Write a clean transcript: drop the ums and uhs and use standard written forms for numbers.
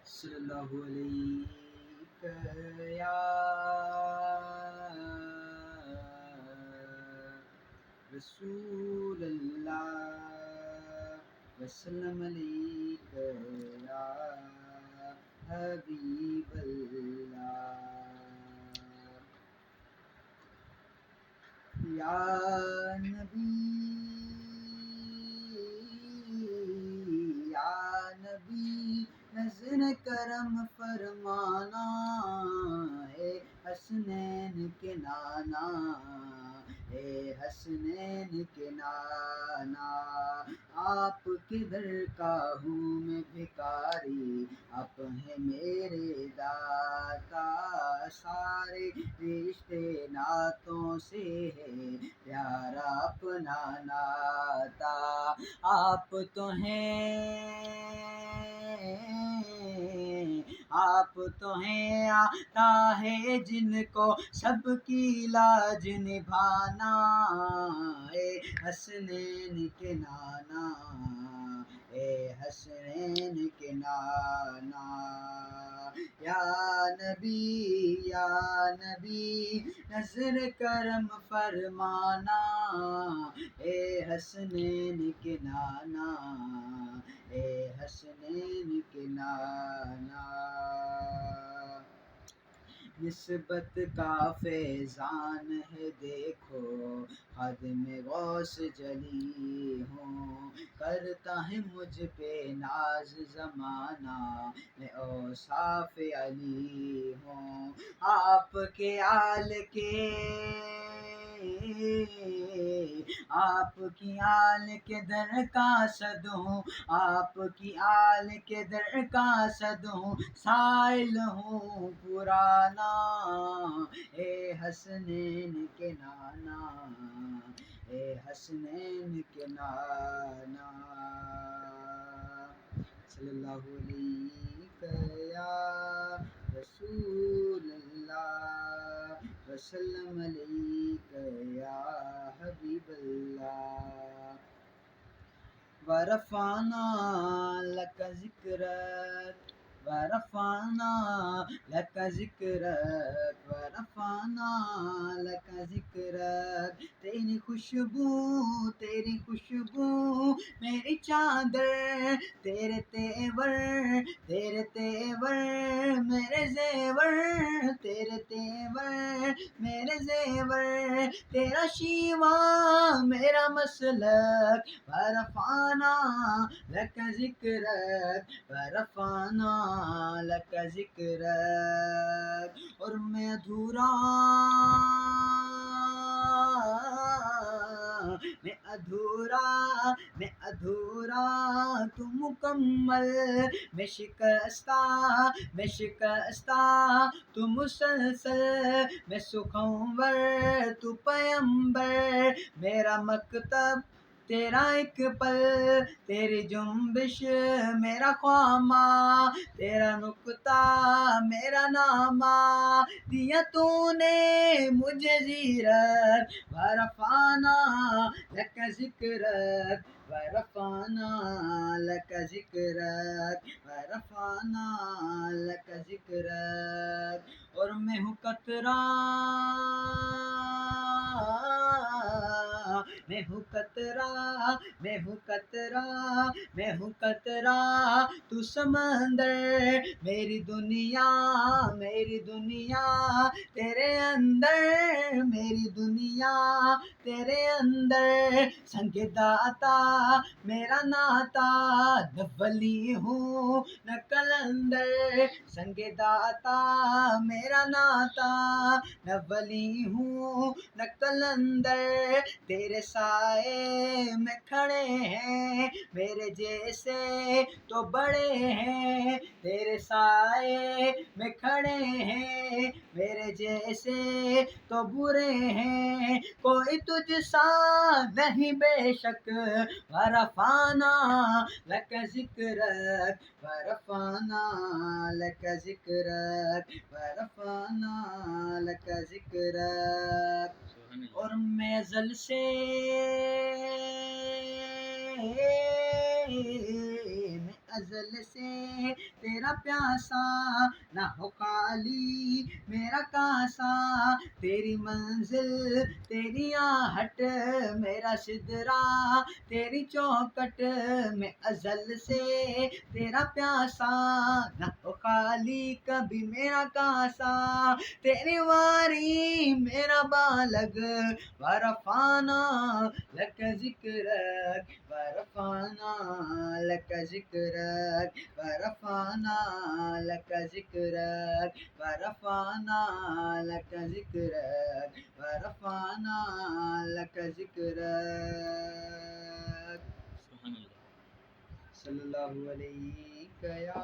صلی اللہ علیہ یا رسول اللہ وسلم علیک یا حبیب اللہ یا نبی نظر کرم فرمانا اے حسنین کے نانا اے حسنین کے نانا آپ کے در کا ہوں میں بھکاری آپ ہیں میرے داتا سارے رشتے ناتوں سے ہے پیارا اپنا ناتا آپ تو ہیں آتا ہے جن کو سب کی لاج نبھانا اے حسنین کے نانا اے حسنین کے نانا یا نبی نظر کرم فرمانا اے حسنین کے نانا اے حسنین کے نانا نسبت کا فیضان ہے دیکھو خادم غوث جلی ہوں کرتا ہے مجھ پہ ناز زمانہ میں اوصاف علی ہوں آپ کے آل کے در کا صد ہوں آپ کی آل کے در کا صد ہوں سائل ہوں پرانا اے حسنین کے نانا اے حسنین کے نانا صلی اللہ علیہ یا رسول اللہ وسلم علیک یا حبیب اللہ ورفعنا لک ذکرک ورفعنا لک ذکرک ورفعنا لک ذکرک تیری خوشبو میری چادر تیرے تیور میرے زیور تیرے تیور میرے زیور تیرا شیوا میرا مسلک ورفعنا لک ذکرک ورفعنا لک ذکرک اور میں ادھورا تو مکمل میں شکستہ تو مسلسل میں سخنور تو پیمبر میرا مکتب تیرا ایک پل تیری جنبش میرا خامہ تیرا نکتہ میرا نامہ دیا تو نے مجھے زیرت ورفعنا لک ذکرک ورفعنا لک ذکرک ورفعنا لک ذکرک اور میں ہوں قطرہ تو سمندر میری دنیا تیرے اندر میری دنیا تیرے اندر سنگ داتا میرا ناتا نہ ولی ہوں نہ کلندر سنگ داتا میرا ناتا نہ ولی ہوں نہ کلندر تیرے سائے میں کھڑے ہیں میرے جیسے تو بڑے ہیں تیرے سائے میں کھڑے ہیں میرے جیسے تو برے ہیں کوئی تجھ سا نہیں بے شک ورفعنا لک ذکرک ورفعنا لک ذکرک ورفعنا لک ذکرک اور میں ازل سے ازل سے تیرا پیاسا، نہ ہو خالی میرا کاسا، تیری منزل تیری آہٹ میرا سدرا، تیری چوکٹ میں ازل سے تیرا پیاسا، نہ ہو خالی کبھی میرا کاسا، تیری واری میرا بالغ، ورفانا لک ذکرک، ورفانا لک ذکرک، ورفانا لک ذکرک، ورفانا لک ذکرک، ورفانا لک ذکرک، صلی اللہ علیہ یا